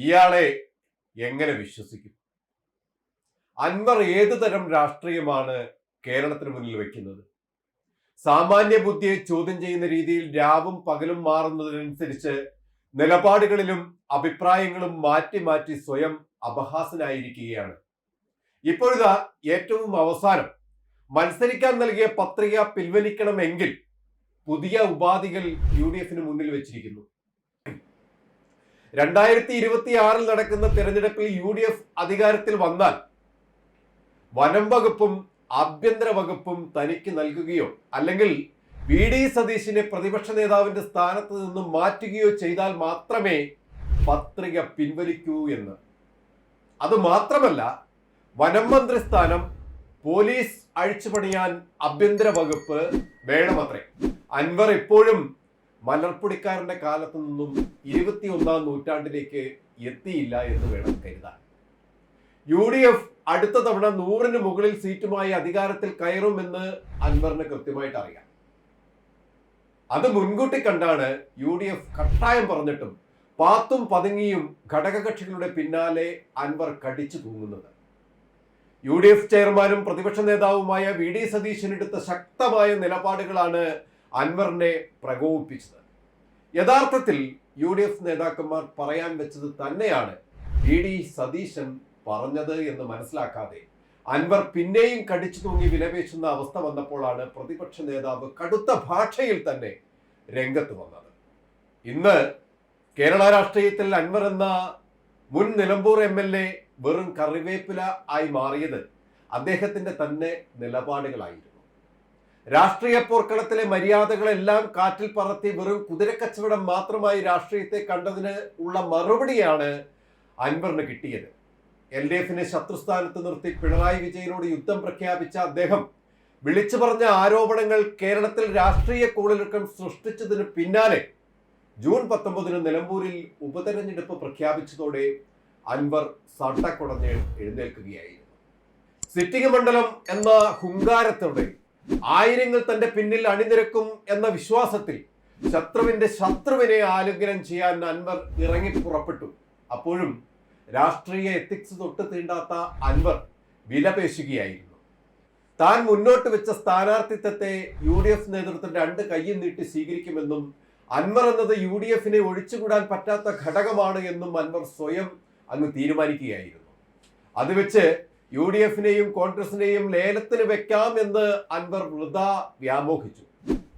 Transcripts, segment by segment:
ഇയാളെ എങ്ങനെ വിശ്വസിക്കും? അൻവർ ഏതു തരം രാഷ്ട്രീയമാണ് കേരളത്തിന് മുന്നിൽ വെക്കുന്നത്? സാമാന്യ ബുദ്ധിയെ ചോദ്യം ചെയ്യുന്ന രീതിയിൽ രാവും പകലും മാറുന്നതിനനുസരിച്ച് നിലപാടുകളിലും അഭിപ്രായങ്ങളും മാറ്റി മാറ്റി സ്വയം അപഹാസനായിരിക്കുകയാണ്. ഇപ്പോഴിതാ ഏറ്റവും അവസാനം മത്സരിക്കാൻ നൽകിയ പത്രിക പിൻവലിക്കണമെങ്കിൽ പുതിയ ഉപാധികൾ UDF മുന്നിൽ വെച്ചിരിക്കുന്നു. 2026 നടക്കുന്ന തെരഞ്ഞെടുപ്പിൽ UDF അധികാരത്തിൽ വന്നാൽ വനം വകുപ്പും ആഭ്യന്തര വകുപ്പും തനിക്ക് നൽകുകയോ അല്ലെങ്കിൽ VD സതീശിനെ പ്രതിപക്ഷ നേതാവിന്റെ സ്ഥാനത്ത് നിന്നും മാറ്റുകയോ ചെയ്താൽ മാത്രമേ പത്രിക പിൻവലിക്കൂ എന്ന്. അത് മാത്രമല്ല, വനം മന്ത്രി സ്ഥാനം, പോലീസ് അഴിച്ചുപണിയാൻ ആഭ്യന്തര വകുപ്പ് വേണമത്രേ. അൻവർ ഇപ്പോഴും മലർപ്പൊടിക്കാരന്റെ കാലത്ത് നിന്നും 21ാം നൂറ്റാണ്ടിലേക്ക് എത്തിയില്ല എന്ന് വേണം കരുതാൻ. UDF അടുത്ത തവണ 100-ന് മുകളിൽ സീറ്റുമായി അധികാരത്തിൽ കയറുമെന്ന് അൻവറിന് കൃത്യമായിട്ട് അറിയാം. അത് മുൻകൂട്ടി കണ്ടാണ് UDF കട്ടായം പറഞ്ഞിട്ടും പാത്തും പതുങ്ങിയും ഘടകകക്ഷികളുടെ പിന്നാലെ അൻവർ കടിച്ചു തൂങ്ങുന്നത്. UDF ചെയർമാനും പ്രതിപക്ഷ നേതാവുമായ VD സതീശൻ എടുത്ത ശക്തമായ നിലപാടുകളാണ് അൻവറിനെ പ്രകോപിപ്പിച്ചത്. യഥാർത്ഥത്തിൽ UDF നേതാക്കന്മാർ പറയാൻ വെച്ചത് തന്നെയാണ് VD സതീശൻ പറഞ്ഞത് എന്ന് മനസ്സിലാക്കാതെ അൻവർ പിന്നെയും കടിച്ചു തൂങ്ങി വിലപേശുന്ന അവസ്ഥ വന്നപ്പോഴാണ് പ്രതിപക്ഷ നേതാവ് കടുത്ത ഭാഷയിൽ തന്നെ രംഗത്ത് വന്നത്. ഇന്ന് കേരള രാഷ്ട്രീയത്തിൽ അൻവർ എന്ന മുൻ നിലമ്പൂർ MLA വെറും കറിവേപ്പില ആയി മാറിയത് അദ്ദേഹത്തിന്റെ തന്നെ നിലപാടുകളായിരുന്നു. രാഷ്ട്രീയ പോർക്കളത്തിലെ മര്യാദകളെല്ലാം കാറ്റിൽ പറത്തി വെറും കുതിരക്കച്ചവടം മാത്രമായി രാഷ്ട്രീയത്തെ കണ്ടതിന് ഉള്ള മറുപടിയാണ് അൻവറിന് കിട്ടിയത്. LDF-നെ ശത്രുസ്ഥാനത്ത് നിർത്തി പിണറായി വിജയനോട് യുദ്ധം പ്രഖ്യാപിച്ച അദ്ദേഹം വിളിച്ചു പറഞ്ഞ ആരോപണങ്ങൾ കേരളത്തിൽ രാഷ്ട്രീയ കോളിളക്കം സൃഷ്ടിച്ചതിന് പിന്നാലെ ജൂൺ 19-ന് നിലമ്പൂരിൽ ഉപതെരഞ്ഞെടുപ്പ് പ്രഖ്യാപിച്ചതോടെ അൻവർ സട്ടക്കുടഞ്ഞ് എഴുന്നേൽക്കുകയായിരുന്നു. സിറ്റിംഗ് മണ്ഡലം എന്ന ഹുങ്കാരത്തോടെ ആയിരങ്ങൾ തന്റെ പിന്നിൽ അണിനിരക്കും എന്ന വിശ്വാസത്തിൽ ശത്രുവിന്റെ ശത്രുവിനെ ആലിംഗനം ചെയ്യാൻ അൻവർ ഇറങ്ങി പുറപ്പെട്ടു. അപ്പോഴും രാഷ്ട്രീയ എത്തിക്സ് തൊട്ട് തീണ്ടാത്ത അൻവർ വിലപേശുകയായിരുന്നു. താൻ മുന്നോട്ട് വെച്ച സ്ഥാനാർത്ഥിത്വത്തെ UDF നേതൃത്വം 2 കൈയും നീട്ടി സ്വീകരിക്കുമെന്നും അൻവർ എന്നത് UDF-നെ ഒഴിച്ചുകൂടാൻ പറ്റാത്ത ഘടകമാണ് എന്നും അൻവർ സ്വയം അങ്ങ് തീരുമാനിക്കുകയായിരുന്നു. അത് വെച്ച് UDF-നെയും കോൺഗ്രസിനെയും ലേലത്തിന് വെക്കാം എന്ന് അൻവർ വൃഥാ വ്യാമോഹിച്ചു.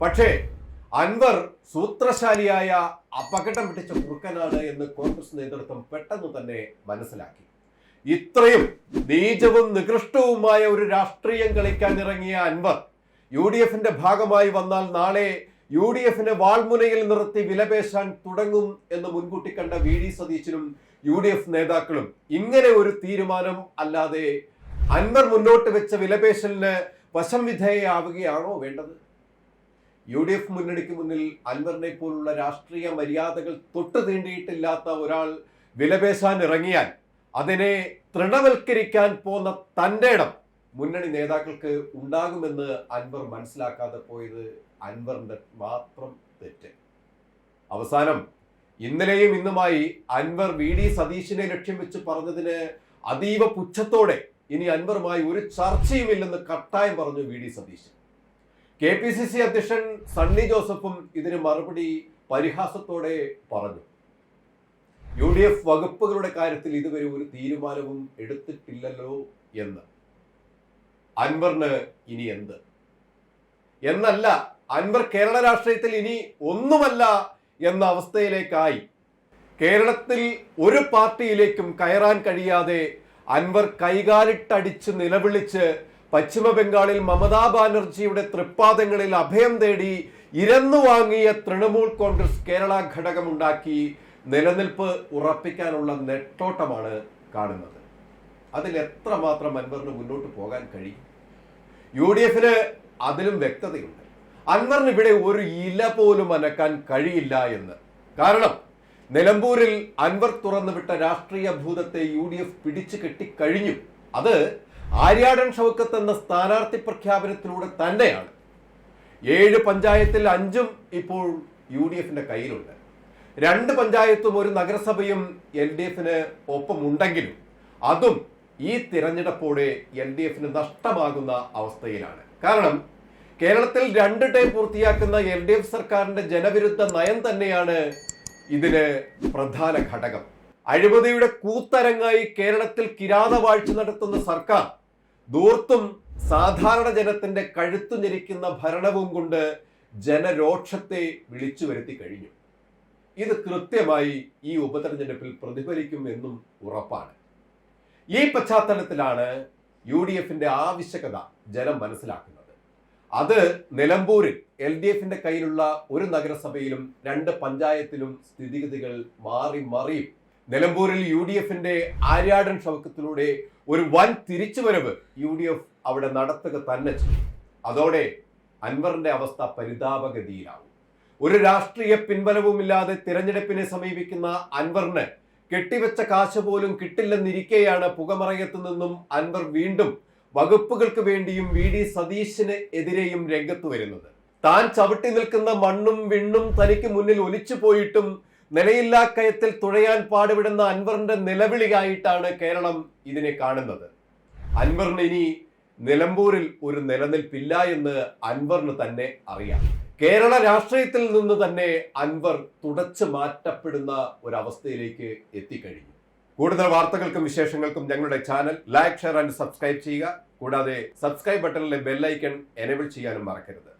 പക്ഷേ അൻവർ സൂത്രശാലിയായ അപകടം പിടിച്ച കുറുക്കനാണ് എന്ന് കോൺഗ്രസ് നേതൃത്വം പെട്ടെന്ന് തന്നെ മനസ്സിലാക്കി. ഇത്രയും നീചവും നികൃഷ്ടവുമായ ഒരു രാഷ്ട്രീയം കളിക്കാൻ ഇറങ്ങിയ അൻവർ UDF-ന്റെ ഭാഗമായി വന്നാൽ നാളെ UDF-നെ വാൾമുനയിൽ നിർത്തി വിലപേശാൻ തുടങ്ങും എന്ന് മുൻകൂട്ടി കണ്ട VD സതീശനും UDF നേതാക്കളും ഇങ്ങനെ ഒരു തീരുമാനം അല്ലാതെ അൻവർ മുന്നോട്ട് വെച്ച വിലപേശലിന് വശം വിധേയയാവുകയാണോ വേണ്ടത്? UDF മുന്നണിക്ക് മുന്നിൽ അൻവറിനെ പോലുള്ള രാഷ്ട്രീയ മര്യാദകൾ തൊട്ടു തീണ്ടിയിട്ടില്ലാത്ത ഒരാൾ വിലപേശാൻ ഇറങ്ങിയാൽ അതിനെ തൃണവൽക്കരിക്കാൻ പോന്ന തന്റെ ഇടം മുന്നണി നേതാക്കൾക്ക് ഉണ്ടാകുമെന്ന് അൻവർ മനസ്സിലാക്കാതെ പോയത് അൻവറിന്റെ മാത്രം തെറ്റ്. അവസാനം ഇന്നലെയും ഇന്നുമായി അൻവർ VD സതീശിനെ ലക്ഷ്യം വെച്ച് പറഞ്ഞതിന് അതീവ പുച്ഛത്തോടെ ഇനി അൻവറുമായി ഒരു ചർച്ചയുമില്ലെന്ന് കട്ടായം പറഞ്ഞു VD സതീശൻ. KPCC അധ്യക്ഷൻ സണ്ണി ജോസഫും ഇതിന് മറുപടി പരിഹാസത്തോടെ പറഞ്ഞു. UDF വകുപ്പുകളുടെ കാര്യത്തിൽ ഇതുവരെ ഒരു തീരുമാനവും എടുത്തിട്ടില്ലല്ലോ എന്ന്. അൻവറിന് ഇനി എന്ത് എന്നല്ല, അൻവർ കേരള രാഷ്ട്രീയത്തിൽ ഇനി ഒന്നുമല്ല എന്ന അവസ്ഥയിലേക്കായി. കേരളത്തിൽ ഒരു പാർട്ടിയിലേക്കും കയറാൻ കഴിയാതെ അൻവർ കൈകാലിട്ടടിച്ച് നിലവിളിച്ച് പശ്ചിമ ബംഗാളിൽ മമതാ ബാനർജിയുടെ തൃപ്പാദങ്ങളിൽ അഭയം തേടി ഇരന്നു വാങ്ങിയ തൃണമൂൽ കോൺഗ്രസ് കേരള ഘടകമുണ്ടാക്കി നിലനിൽപ്പ് ഉറപ്പിക്കാനുള്ള നെട്ടോട്ടമാണ് കാണുന്നത്. അതിൽ എത്രമാത്രം അൻവറിന് മുന്നോട്ട് പോകാൻ കഴിയും? UDF-ന് അതിലും വ്യക്തതയുണ്ട്. അൻവറിന് ഇവിടെ ഒരു ഇല പോലും അനക്കാൻ കഴിയില്ല എന്ന്. കാരണം നിലമ്പൂരിൽ അൻവർ തുറന്നുവിട്ട രാഷ്ട്രീയ ഭൂതത്തെ UDF പിടിച്ചു കെട്ടിക്കഴിഞ്ഞു. അത് ആര്യാടൻ ഷൗക്കത്ത് എന്ന സ്ഥാനാർത്ഥി പ്രഖ്യാപനത്തിലൂടെ തന്നെയാണ്. 7 പഞ്ചായത്തിൽ 5ഉം ഇപ്പോൾ UDF-ന്റെ കയ്യിലുണ്ട്. 2 പഞ്ചായത്തും ഒരു നഗരസഭയും LDFന് ഒപ്പമുണ്ടെങ്കിലും അതും ഈ തിരഞ്ഞെടുപ്പോടെ LDFന് നഷ്ടമാകുന്ന അവസ്ഥയിലാണ്. കാരണം കേരളത്തിൽ 2 ടേം പൂർത്തിയാക്കുന്ന LDF സർക്കാരിന്റെ ജനവിരുദ്ധ നയം തന്നെയാണ് ഇതിന് പ്രധാന ഘടകം. അഴിമതിയുടെ കൂത്തരങ്ങായി കേരളത്തിൽ കിരാതവാഴ്ച നടത്തുന്ന സർക്കാർ ധൂർത്തും സാധാരണ ജനത്തിന്റെ കഴുത്തു ഞെരിക്കുന്ന ഭരണവും കൊണ്ട് ജനരോക്ഷത്തെ വിളിച്ചു വരുത്തി കഴിഞ്ഞു. ഇത് കൃത്യമായി ഈ ഉപതെരഞ്ഞെടുപ്പിൽ പ്രതിഫലിക്കും എന്നും ഉറപ്പാണ്. ഈ പശ്ചാത്തലത്തിലാണ് UDFന്റെ ആവശ്യകത ജനം മനസ്സിലാക്കുന്നത്. അത് നിലമ്പൂരിൽ LDFന്റെ കയ്യിലുള്ള ഒരു നഗരസഭയിലും 2 പഞ്ചായത്തിലും സ്ഥിതിഗതികൾ മാറി മറിയും. നിലമ്പൂരിൽ UDFന്റെ ആര്യാടൻ ഷൗക്കത്തിലൂടെ ഒരു വൻ തിരിച്ചുവരവ് UDF അവിടെ നടത്തുക തന്നെ ചെയ്യും. അതോടെ അൻവറിന്റെ അവസ്ഥ പരിതാപഗതിയിലാവും. ഒരു രാഷ്ട്രീയ പിൻബലവുമില്ലാതെ തിരഞ്ഞെടുപ്പിനെ സമീപിക്കുന്ന അൻവറിന് കെട്ടിവെച്ച കാശ് പോലും കിട്ടില്ലെന്നിരിക്കെയാണ് പുകമറയത്തു നിന്നും അൻവർ വീണ്ടും വകുപ്പുകൾക്ക് വേണ്ടിയും VD സതീശന് എതിരെയും രംഗത്ത് വരുന്നത്. താൻ ചവിട്ടി നിൽക്കുന്ന മണ്ണും വിണ്ണും തനിക്ക് മുന്നിൽ ഒലിച്ചു പോയിട്ടും നിലയില്ലാ കയത്തിൽ തുഴയാൻ പാടുപെടുന്ന അൻവറിന്റെ നിലവിളിയായിട്ടാണ് കേരളം ഇതിനെ കാണുന്നത്. അൻവറിന് ഇനി നിലമ്പൂരിൽ ഒരു നിലനിൽപ്പില്ല എന്ന് അൻവറിന് തന്നെ അറിയാം. കേരള രാഷ്ട്രീയത്തിൽ നിന്ന് തന്നെ അൻവർ തുടച്ചു മാറ്റപ്പെടുന്ന ഒരവസ്ഥയിലേക്ക് എത്തിക്കഴിഞ്ഞു. കൂടുതൽ വാർത്തകൾക്കും വിശേഷങ്ങൾക്കും ഞങ്ങളുടെ channel like, share and subscribe ചെയ്യുക. കൂടാതെ സബ്സ്ക്രൈബ് ബട്ടണിലെ ബെൽ ഐക്കൺ എനേബിൾ ചെയ്യാനും മറക്കരുത്.